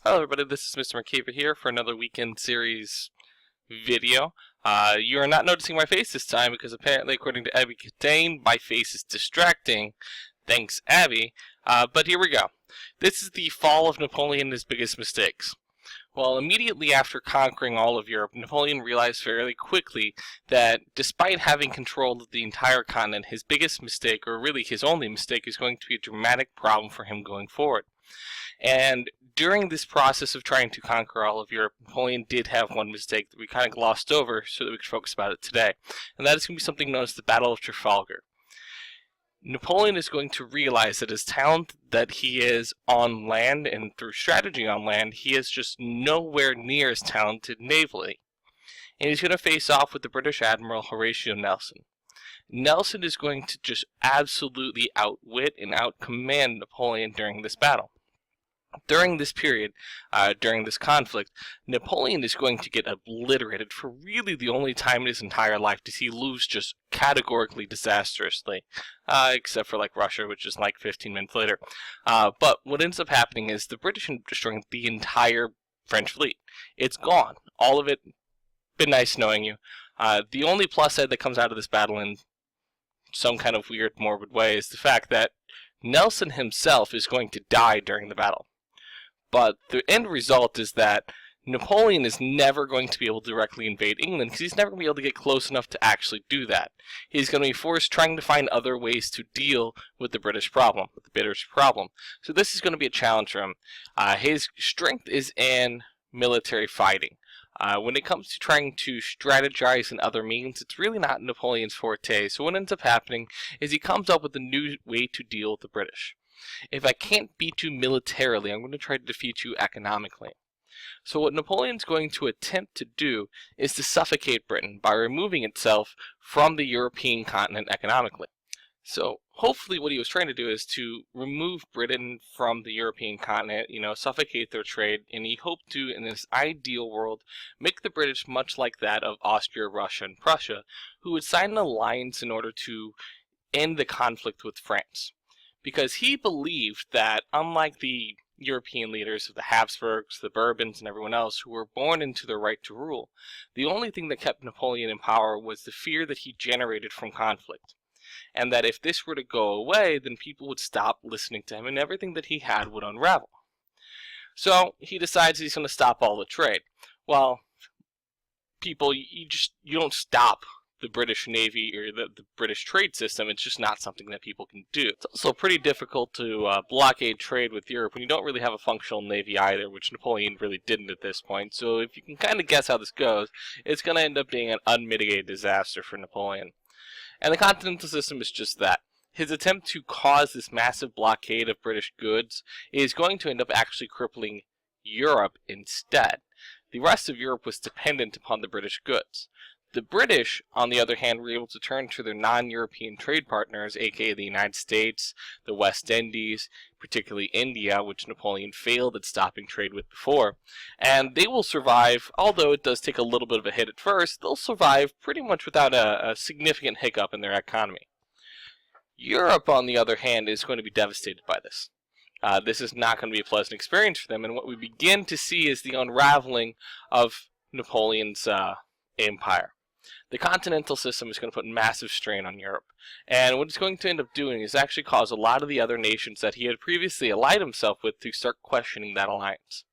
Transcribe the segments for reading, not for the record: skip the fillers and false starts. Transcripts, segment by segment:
Hello everybody, this is Mr. McKeever here for another weekend series video. You are not noticing my face this time because apparently, according to Abby Catane, my face is distracting. Thanks, Abby. But here we go. This is the fall of Napoleon and his biggest mistakes. Well, immediately after conquering all of Europe, Napoleon realized fairly quickly that despite having control of the entire continent, his biggest mistake, or really his only mistake, is going to be a dramatic problem for him going forward. And during this process of trying to conquer all of Europe, Napoleon did have one mistake that we kind of glossed over so that we could focus about it today. And that is going to be something known as the Battle of Trafalgar. Napoleon is going to realize that his talent that he is on land and through strategy on land, he is just nowhere near as talented navally. And he's going to face off with the British Admiral Horatio Nelson. Nelson is going to just absolutely outwit and outcommand Napoleon during this battle. During this period, during this conflict, Napoleon is going to get obliterated for really the only time in his entire life does he lose just categorically disastrously, except for like Russia, which is like 15 minutes later. But what ends up happening is the British end up destroying the entire French fleet. It's gone. All of it. Been nice knowing you. The only plus side that comes out of this battle in some kind of weird, morbid way is the fact that Nelson himself is going to die during the battle. But the end result is that Napoleon is never going to be able to directly invade England because he's never going to be able to get close enough to actually do that. He's going to be forced trying to find other ways to deal with the British problem, So this is going to be a challenge for him. His strength is in military fighting. When it comes to trying to strategize in other means, it's really not Napoleon's forte. So what ends up happening is he comes up with a new way to deal with the British. If I can't beat you militarily, I'm going to try to defeat you economically. So what Napoleon's going to attempt to do is to suffocate Britain by removing itself from the European continent economically. So hopefully what he was trying to do is to remove Britain from the European continent, suffocate their trade, and he hoped to, in this ideal world, make the British much like that of Austria, Russia, and Prussia, who would sign an alliance in order to end the conflict with France. Because he believed that, unlike the European leaders of the Habsburgs, the Bourbons, and everyone else who were born into their right to rule, the only thing that kept Napoleon in power was the fear that he generated from conflict. And that if this were to go away, then people would stop listening to him and everything that he had would unravel. So he decides he's going to stop all the trade. Well, people, you don't stop the British Navy or the British trade system. It's just not something that people can do. It's also pretty difficult to blockade trade with Europe when you don't really have a functional navy either, which Napoleon really didn't at this point. So if you can kind of guess how this goes, it's going to end up being an unmitigated disaster for Napoleon. And the continental system is just that. His attempt to cause this massive blockade of British goods is going to end up actually crippling Europe instead. The rest of Europe was dependent upon the British goods. The British, on the other hand, were able to turn to their non-European trade partners, aka the United States, the West Indies, particularly India, which Napoleon failed at stopping trade with before, and they will survive, although it does take a little bit of a hit at first, they'll survive pretty much without a significant hiccup in their economy. Europe, on the other hand, is going to be devastated by this. This is not going to be a pleasant experience for them, and what we begin to see is the unraveling of Napoleon's empire. The continental system is going to put massive strain on Europe, and what it's going to end up doing is actually cause a lot of the other nations that he had previously allied himself with to start questioning that alliance.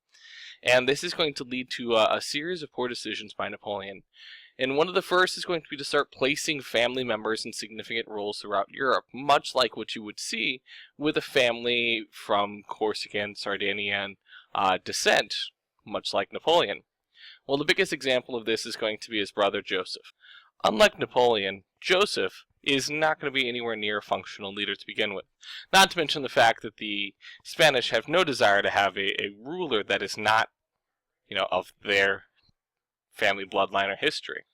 And this is going to lead to a series of poor decisions by Napoleon. And one of the first is going to be to start placing family members in significant roles throughout Europe, much like what you would see with a family from Corsican, Sardinian descent, much like Napoleon. Well, the biggest example of this is going to be his brother Joseph. Unlike Napoleon, Joseph is not going to be anywhere near a functional leader to begin with. Not to mention the fact that the Spanish have no desire to have a ruler that is not, of their family bloodline or history.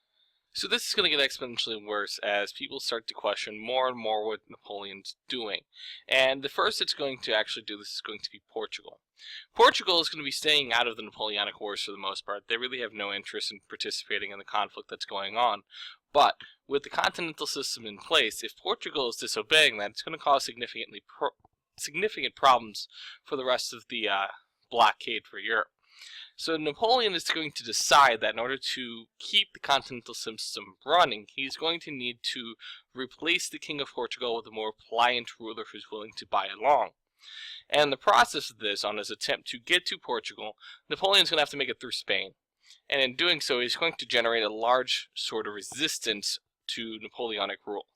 So this is going to get exponentially worse as people start to question more and more what Napoleon's doing. And the first that's going to actually do this is going to be Portugal. Portugal is going to be staying out of the Napoleonic Wars for the most part. They really have no interest in participating in the conflict that's going on. But with the continental system in place, if Portugal is disobeying that, it's going to cause significant problems for the rest of the blockade for Europe. So Napoleon is going to decide that in order to keep the continental system running, he's going to need to replace the King of Portugal with a more pliant ruler who's willing to buy along. And in the process of this, on his attempt to get to Portugal, Napoleon's going to have to make it through Spain. And in doing so, he's going to generate a large sort of resistance to Napoleonic rule.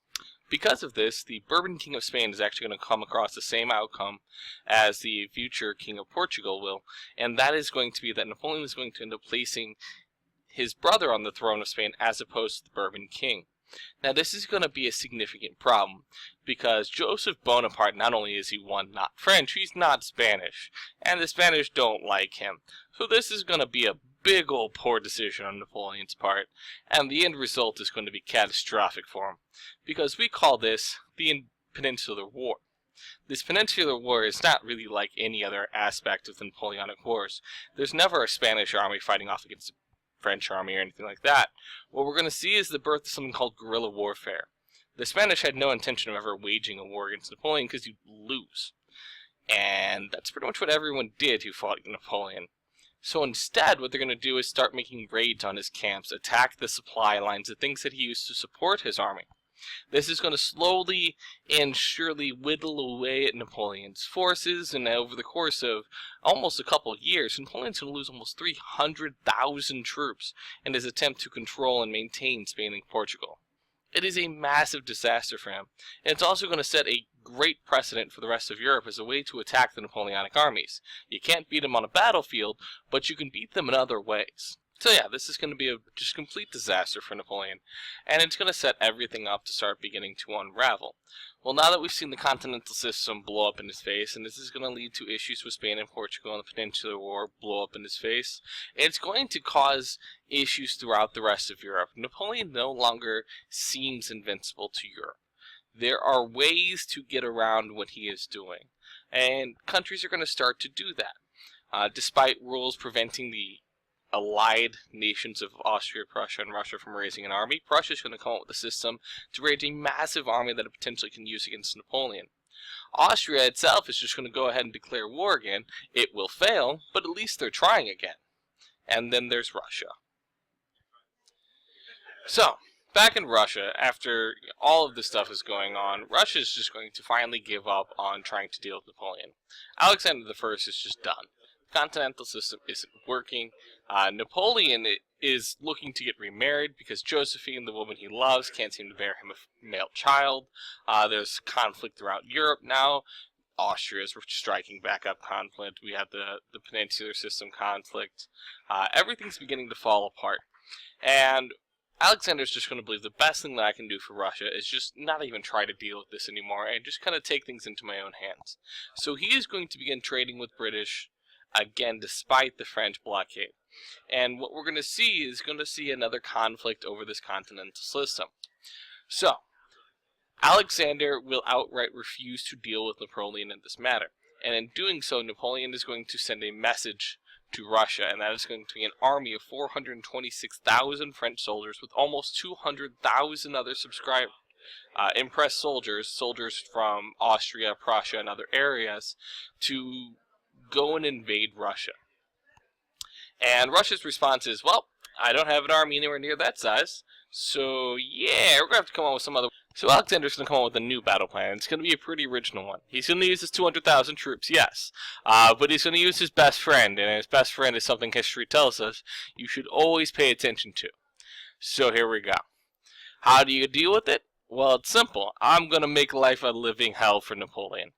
Because of this, the Bourbon King of Spain is actually going to come across the same outcome as the future King of Portugal will, and that is going to be that Napoleon is going to end up placing his brother on the throne of Spain as opposed to the Bourbon King. Now this is going to be a significant problem, because Joseph Bonaparte, not only is he one, not French, he's not Spanish, and the Spanish don't like him. So this is going to be a big old poor decision on Napoleon's part, and the end result is going to be catastrophic for him, because we call this the Peninsular War. This Peninsular War is not really like any other aspect of the Napoleonic Wars. There's never a Spanish army fighting off against a French army or anything like that. What we're going to see is the birth of something called guerrilla warfare. The Spanish had no intention of ever waging a war against Napoleon because you'd lose. And that's pretty much what everyone did who fought Napoleon. So instead, what they're going to do is start making raids on his camps, attack the supply lines, the things that he used to support his army. This is going to slowly and surely whittle away at Napoleon's forces, and over the course of almost a couple of years, Napoleon's going to lose almost 300,000 troops in his attempt to control and maintain Spain and Portugal. It is a massive disaster for him, and it's also going to set a great precedent for the rest of Europe as a way to attack the Napoleonic armies. You can't beat them on a battlefield, but you can beat them in other ways. So yeah, this is going to be a just complete disaster for Napoleon, and it's going to set everything up to start beginning to unravel. Well, now that we've seen the continental system blow up in his face, and this is going to lead to issues with Spain and Portugal and the Peninsular War blow up in his face, it's going to cause issues throughout the rest of Europe. Napoleon no longer seems invincible to Europe. There are ways to get around what he is doing, and countries are going to start to do that. Despite rules preventing the allied nations of Austria, Prussia, and Russia from raising an army, Prussia is going to come up with a system to raise a massive army that it potentially can use against Napoleon. Austria itself is just going to go ahead and declare war again. It will fail, but at least they're trying again. And then there's Russia. So, back in Russia, after all of this stuff is going on, Russia is just going to finally give up on trying to deal with Napoleon. Alexander I is just done. The continental system isn't working. Napoleon is looking to get remarried because Josephine, the woman he loves, can't seem to bear him a male child. There's conflict throughout Europe now. Austria is striking back up conflict. We have the peninsular system conflict. Everything's beginning to fall apart. And Alexander's just going to believe the best thing that I can do for Russia is just not even try to deal with this anymore and just kind of take things into my own hands. So he is going to begin trading with British, again, despite the French blockade. And what we're going to see is another conflict over this continental system. So, Alexander will outright refuse to deal with Napoleon in this matter. And in doing so, Napoleon is going to send a message to Russia, and that is going to be an army of 426,000 French soldiers with almost 200,000 other impressed soldiers from Austria, Prussia, and other areas to go and invade Russia. And Russia's response is, well, I don't have an army anywhere near that size, so yeah, we're going to have to come up with some other... So Alexander's going to come up with a new battle plan. It's going to be a pretty original one. He's going to use his 200,000 troops, yes. But he's going to use his best friend, and his best friend is something history tells us you should always pay attention to. So here we go. How do you deal with it? Well, it's simple. I'm going to make life a living hell for Napoleon.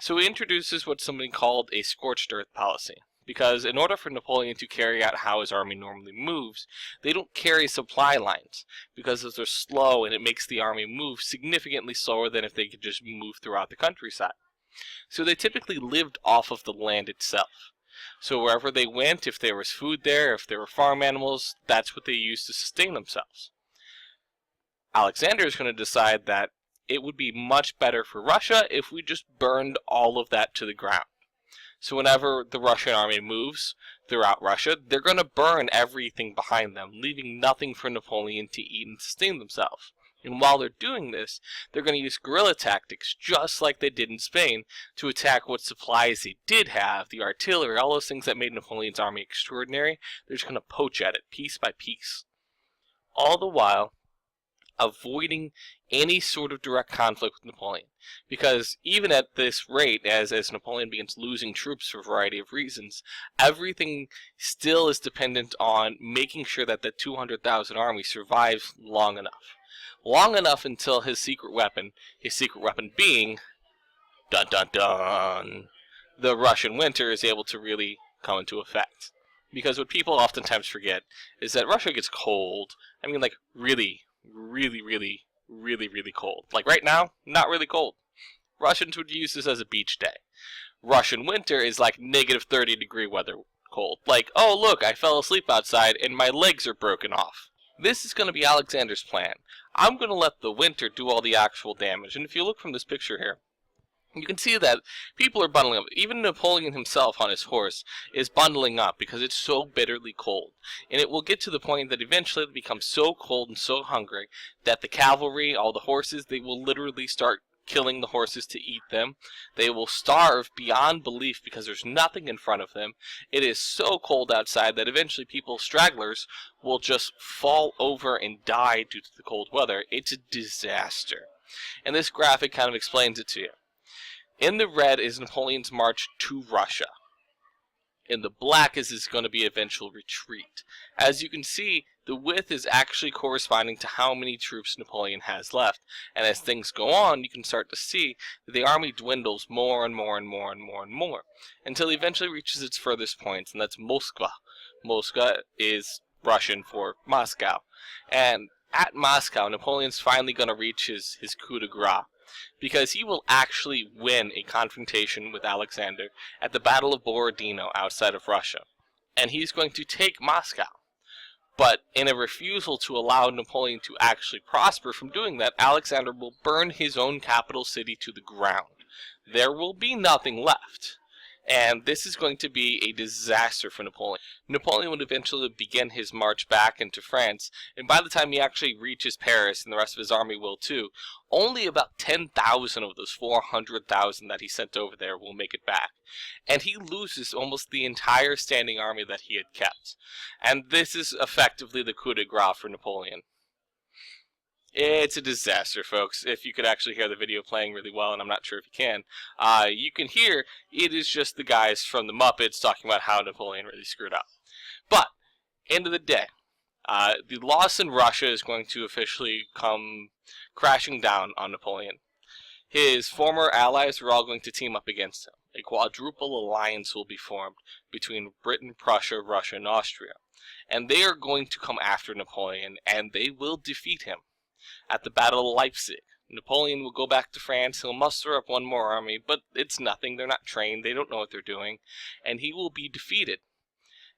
So he introduces what somebody called a scorched earth policy. Because in order for Napoleon to carry out how his army normally moves, they don't carry supply lines, because they're slow and it makes the army move significantly slower than if they could just move throughout the countryside. So they typically lived off of the land itself. So wherever they went, if there was food there, if there were farm animals, that's what they used to sustain themselves. Alexander is going to decide that it would be much better for Russia if we just burned all of that to the ground. So whenever the Russian army moves throughout Russia, they're going to burn everything behind them, leaving nothing for Napoleon to eat and sustain themselves. And while they're doing this, they're going to use guerrilla tactics, just like they did in Spain, to attack what supplies they did have, the artillery, all those things that made Napoleon's army extraordinary. They're just going to poach at it, piece by piece. All the while, avoiding any sort of direct conflict with Napoleon. Because even at this rate, as Napoleon begins losing troops for a variety of reasons, everything still is dependent on making sure that the 200,000 army survives long enough. Long enough until his secret weapon being, dun dun dun, the Russian winter, is able to really come into effect. Because what people oftentimes forget is that Russia gets cold. I mean, like, really cold. Like right now, not really cold. Russians would use this as a beach day. Russian winter is like negative 30-degree weather cold. Like, oh look, I fell asleep outside and my legs are broken off. This is going to be Alexander's plan. I'm going to let the winter do all the actual damage. And if you look from this picture here, you can see that people are bundling up. Even Napoleon himself on his horse is bundling up because it's so bitterly cold. And it will get to the point that eventually it becomes so cold and so hungry that the cavalry, all the horses, they will literally start killing the horses to eat them. They will starve beyond belief because there's nothing in front of them. It is so cold outside that eventually people, stragglers, will just fall over and die due to the cold weather. It's a disaster. And this graphic kind of explains it to you. In the red is Napoleon's march to Russia. In the black is his going to be eventual retreat. As you can see, the width is actually corresponding to how many troops Napoleon has left. And as things go on, you can start to see that the army dwindles more and more, until it eventually reaches its furthest point, and that's Moskva. Moskva is Russian for Moscow. And at Moscow, Napoleon's finally going to reach his coup de grace, because he will actually win a confrontation with Alexander at the Battle of Borodino outside of Russia. And he's going to take Moscow. But in a refusal to allow Napoleon to actually prosper from doing that, Alexander will burn his own capital city to the ground. There will be nothing left. And this is going to be a disaster for Napoleon. Napoleon would eventually begin his march back into France, and by the time he actually reaches Paris, and the rest of his army will too, only about 10,000 of those 400,000 that he sent over there will make it back. And he loses almost the entire standing army that he had kept. And this is effectively the coup de grace for Napoleon. It's a disaster, folks. If you could actually hear the video playing really well, and I'm not sure if you can hear it is just the guys from the Muppets talking about how Napoleon really screwed up. But, end of the day, the loss in Russia is going to officially come crashing down on Napoleon. His former allies are all going to team up against him. A quadruple alliance will be formed between Britain, Prussia, Russia, and Austria. And they are going to come after Napoleon, and they will defeat him. At the Battle of Leipzig, Napoleon will go back to France. He'll muster up one more army, but it's nothing. They're not trained. They don't know what they're doing. And he will be defeated.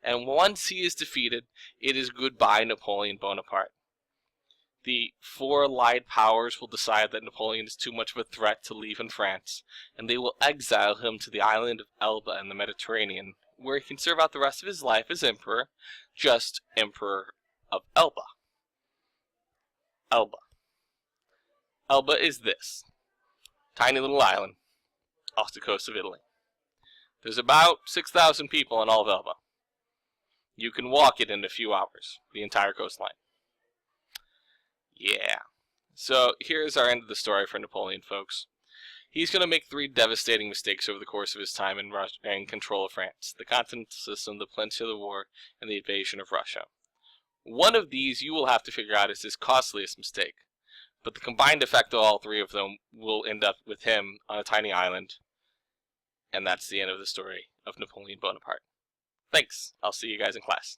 And once he is defeated, it is goodbye Napoleon Bonaparte. The four allied powers will decide that Napoleon is too much of a threat to leave in France, and they will exile him to the island of Elba in the Mediterranean, where he can serve out the rest of his life as emperor, just Emperor of Elba. Elba. Elba is this tiny little island off the coast of Italy. There's about 6,000 people in all of Elba. You can walk it in a few hours, the entire coastline. Yeah. So here's our end of the story for Napoleon, folks. He's going to make 3 devastating mistakes over the course of his time in control of France: the Continental System, the Peninsular War, and the invasion of Russia. One of these you will have to figure out is his costliest mistake, but the combined effect of all 3 of them will end up with him on a tiny island, and that's the end of the story of Napoleon Bonaparte. Thanks. I'll see you guys in class.